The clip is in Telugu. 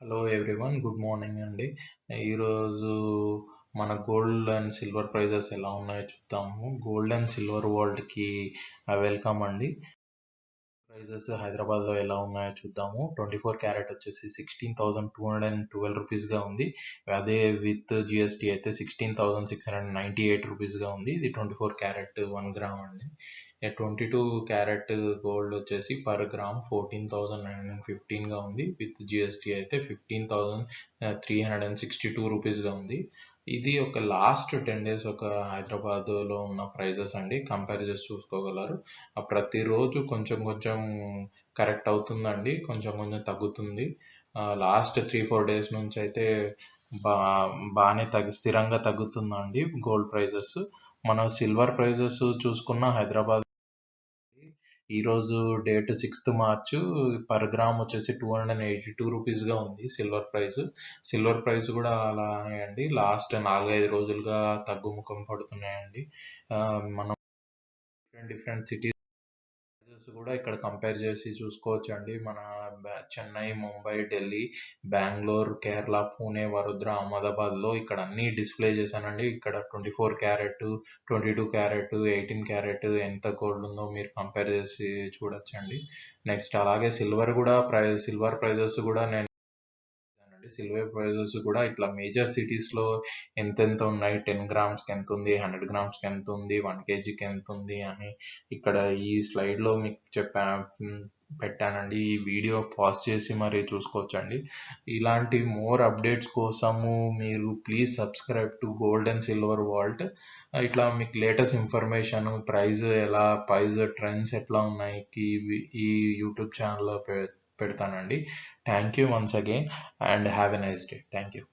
హలో ఎవ్రీవన్, గుడ్ మార్నింగ్ అండి. ఈరోజు మన గోల్డ్ అండ్ సిల్వర్ ప్రైజెస్ ఎలా ఉన్నాయో చూద్దాము. గోల్డ్ అండ్ సిల్వర్ వరల్డ్కి వెల్కమ్ అండి. ప్రైజెస్ హైదరాబాద్లో ఎలా ఉన్నాయో చూద్దాము. 24 క్యారెట్ వచ్చేసి 16,212 రూపీస్గా ఉంది. అదే విత్ జిఎస్టీ అయితే 16,698 రూపీస్గా ఉంది. ఇది 24 క్యారెట్ 1 గ్రామ్ అండి. 22 క్యారెట్ గోల్డ్ వచ్చేసి పర్ గ్రామ్ 14,915గా ఉంది. విత్ జిఎస్టీ అయితే 15,362 రూపీస్గా ఉంది. ఇది ఒక లాస్ట్ 10 days ఒక హైదరాబాద్లో ఉన్న ప్రైజెస్ అండి. కంపేర్ చేసి చూసుకోగలరు. ప్రతిరోజు కొంచెం కొంచెం కరెక్ట్ అవుతుందండి, కొంచెం కొంచెం తగ్గుతుంది. లాస్ట్ 3-4 days నుంచి అయితే బా బాగానే స్థిరంగా తగ్గుతుందండి గోల్డ్ ప్రైజెస్. మనం సిల్వర్ ప్రైజెస్ చూసుకున్న హైదరాబాద్ ఈరోజు date 6th March per gram వచ్చేసి 282 రూపీస్గా ఉంది సిల్వర్ ప్రైస్. సిల్వర్ ప్రైస్ కూడా అలానే అండి, లాస్ట్ 4-5 రోజులుగా తగ్గుముఖం పడుతున్నాయండి. మనం డిఫరెంట్ సిటీస్ కూడా ఇక్కడ కంపేర్ చేసి చూసుకోవచ్చు అండి. మన చెన్నై, ముంబై, ఢిల్లీ, బెంగళూరు, కేరళ, పూణే, వడోదర, అహ్మదాబాద్లో ఇక్కడ అన్నీ డిస్ప్లే చేశానండి. ఇక్కడ 24 క్యారెట్, 22 క్యారెట్, 18 క్యారెట్ ఎంత గోల్డ్ ఉందో మీరు కంపేర్ చేసి చూడొచ్చండి. నెక్స్ట్ అలాగే సిల్వర్ ప్రైజెస్ కూడా నేను సిల్వర్ ప్రైజెస్ కూడా ఇట్లా మేజర్ సిటీస్లో ఎంతెంత ఉన్నాయి, 10 గ్రామ్స్కి ఎంత ఉంది, 100 గ్రామ్స్కి ఎంత ఉంది, 1 kgకి ఎంత ఉంది అని ఇక్కడ ఈ స్లైడ్లో మీకు పెట్టానండి. ఈ వీడియో పాజ్ చేసి మరి చూసుకోవచ్చండి. ఇలాంటి మోర్ అప్డేట్స్ కోసము మీరు please subscribe to gold and silver vault. ఇట్లా మీకు లేటెస్ట్ ఇన్ఫర్మేషన్, ప్రైజ్ ట్రెండ్స్ ఎట్లా ఉన్నాయి ఈ యూట్యూబ్ ఛానల్లో పెడతానండి. Thank you once again and have a nice day. Thank you.